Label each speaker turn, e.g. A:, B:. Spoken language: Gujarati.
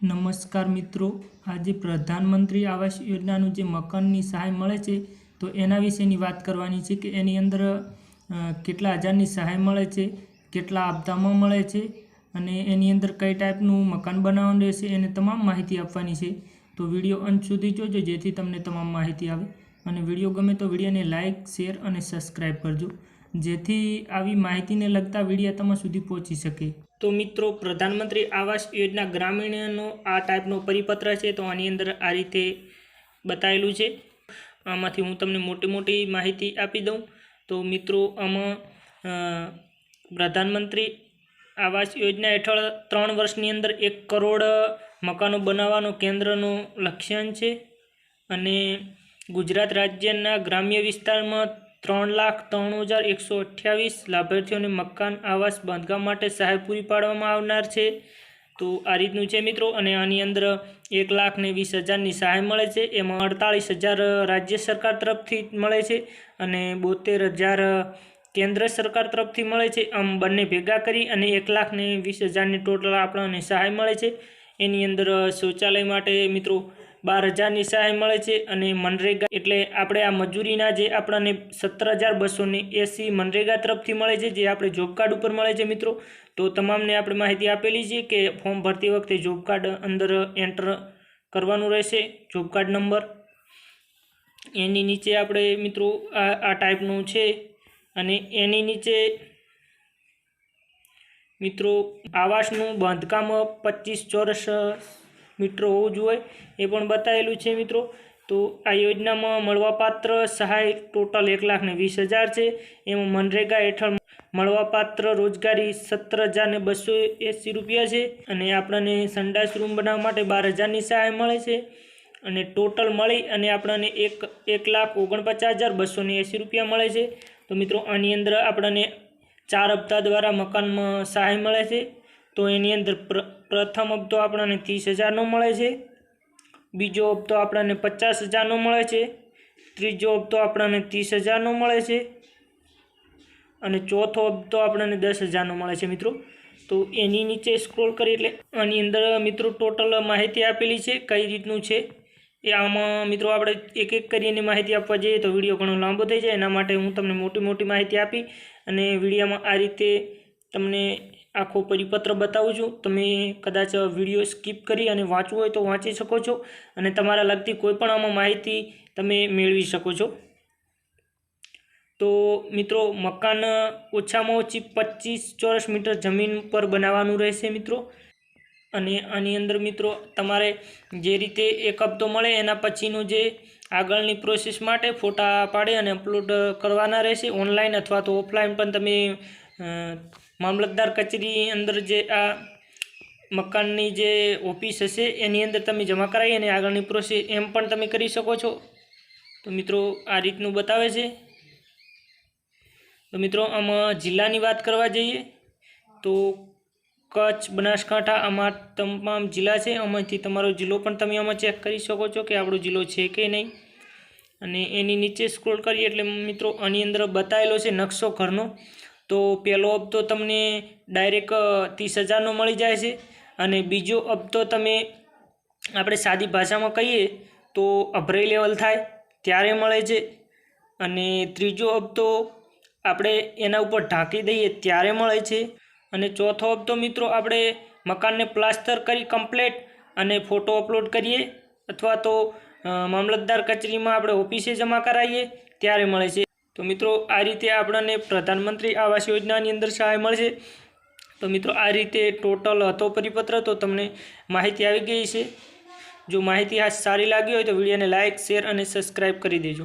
A: નમસ્કાર મિત્રો, આજે પ્રધાનમંત્રી આવાસ યોજનાનું જે મકાનની સહાય મળે છે તો એના વિશેની વાત કરવાની છે કે એની અંદર કેટલા હજારની સહાય મળે છે, કેટલા હપ્તામાં મળે છે અને એની અંદર કઈ ટાઈપનું મકાન બનાવવાનું રહેશે એને તમામ માહિતી આપવાની છે। તો વિડીયો અંત સુધી જોજો જેથી તમને તમામ માહિતી આવે અને વિડીયો ગમે તો વિડીયોને લાઇક, શેર અને સબસ્ક્રાઈબ કરજો જેથી આવી માહિતીને લગતા વિડીયો તમારા સુધી પહોંચી શકે। તો મિત્રો, પ્રધાનમંત્રી આવાસ યોજના ગ્રામીણનો આ ટાઈપનો પરિપત્ર છે। તો આની અંદર આ રીતે બતાવેલું છે। આમાંથી હું તમને મોટી માહિતી આપી દઉં તો મિત્રો, આમાં પ્રધાનમંત્રી આવાસ યોજના હેઠળ 3 વર્ષની અંદર 1 કરોડ મકાનો બનાવવાનો કેન્દ્રનો લક્ષ્યાંક છે અને ગુજરાત રાજ્યના ગ્રામ્ય વિસ્તારમાં 3,03,128 લાભાર્થીઓને મકાન આવાસ બાંધકામ માટે સહાય પૂરી પાડવામાં આવનાર છે। તો આ રીતનું છે મિત્રો। અને આની અંદર 1,20,000ની સહાય મળે છે, એમાં 48,000 રાજ્ય સરકાર તરફથી મળે છે અને 72,000 કેન્દ્ર સરકાર તરફથી મળે છે। આમ બંને ભેગા કરી અને 1,20,000ની ટોટલ આપણને સહાય મળે છે। એની અંદર શૌચાલય માટે મિત્રો 12,000ની સહાય મળે છે અને મનરેગા એટલે આપણે આ મજૂરીના જે આપણને 17,280 મનરેગા તરફથી મળે છે, જે આપણે જોબ કાર્ડ ઉપર મળે છે મિત્રો। તો તમામને આપણે માહિતી આપેલી છે કે ફોર્મ ભરતી વખતે જોબ કાર્ડ અંદર એન્ટર કરવાનું રહેશે, જોબ કાર્ડ નંબર। એની નીચે આપણે મિત્રો આ ટાઈપનું છે અને એની નીચે મિત્રો આવાસનું બાંધકામ 25 ચોરસ મીટર હોવું જોઈએ એ પણ બતાવેલું છે મિત્રો। તો આ યોજનામાં મળવાપાત્ર સહાય ટોટલ 1,20,000 છે। એમાં મનરેગા હેઠળ મળવાપાત્ર રોજગારી 17,280 રૂપિયા છે અને આપણને સંડાસ રૂમ બનાવવા માટે 12,000ની સહાય મળે છે અને ટોટલ મળી અને આપણને 1,49,280 રૂપિયા મળે છે। તો મિત્રો, આની અંદર આપણને 4 હપ્તા દ્વારા મકાનમાં સહાય મળે છે। તો એની અંદર પ્રથમ હપ્તો આપણને 30,000નો મળે છે, બીજો હપ્તો આપણને 50,000નો મળે છે, ત્રીજો હપ્તો આપણને 30,000નો મળે છે અને ચોથો હપ્તો આપણને 10,000નો મળે છે મિત્રો। તો એની નીચે સ્ક્રોલ કરી એટલે આની અંદર મિત્રો ટોટલ માહિતી આપેલી છે કઈ રીતનું છે એ। આમાં મિત્રો આપણે એક કરીને માહિતી આપવા જઈએ તો વિડીયો ઘણો લાંબો થઈ જાય, એના માટે હું તમને મોટી માહિતી આપી અને વિડીયોમાં આ રીતે તમને આખો પરિપત્ર બતાવું છું। તમે કદાચ વિડીયો સ્કીપ કરી અને વાંચવું હોય તો વાંચી શકો છો અને તમારા લગતી કોઈ પણ આમાં માહિતી તમે મેળવી શકો છો। તો મિત્રો, મકાન ઓછામાં ઓછી 25 ચોરસ મીટર જમીન પર બનાવવાનું રહેશે મિત્રો। અને આની અંદર મિત્રો તમારે જે રીતે 1 હપ્તો મળે એના પછીનું જે આગળની પ્રોસેસ માટે ફોટા પાડી અને અપલોડ કરવાના રહેશે ઓનલાઈન અથવા તો ઓફલાઈન પણ તમે મામલતદાર કચેરી અંદર જે આ મકાનની જે ઓફિસ હશે એની અંદર તમે જમા કરાવી અને આગળની પ્રોસેસ એમ પણ તમે કરી શકો છો। તો મિત્રો, આ રીતનું બતાવે છે। તો મિત્રો, આમાં જિલ્લાની વાત કરવા જઈએ તો કચ્છ, બનાસકાંઠા આમાં તમામ જિલ્લા છે। આમાંથી તમારો જિલ્લો પણ તમે આમાં ચેક કરી શકો છો કે આપણો જિલ્લો છે કે નહીં। અને એની નીચે સ્ક્રોલ કરીએ એટલે મિત્રો આની અંદર બતાવેલો છે નકશો ઘરનો। તો પહેલો હપ્તો તમને ડાયરેક્ટ 30,000નો મળી જાય છે અને બીજો હપ્તો તમે આપણે સાદી ભાષામાં કહીએ તો અભરાઈ લેવલ થાય ત્યારે મળે છે અને ત્રીજો હપ્તો આપણે એના ઉપર ઢાંકી દઈએ ત્યારે મળે છે અને ચોથો હપ્તો મિત્રો આપણે મકાનને પ્લાસ્ટર કરી કમ્પ્લીટ અને ફોટો અપલોડ કરીએ અથવા તો મામલતદાર કચેરીમાં આપણે ઓફિસે જમા કરાવીએ ત્યારે મળે છે। તો મિત્રો, આ રીતે આપણને પ્રધાનમંત્રી આવાસ યોજનાની અંદર સહાય મળશે। તો મિત્રો, આ રીતે ટોટલ હતો પરિપત્ર। તો તમને માહિતી આવી ગઈ છે। જો માહિતી આ સારી લાગી હોય તો વિડીયોને લાઇક, શેર અને સબસ્ક્રાઈબ કરી દેજો।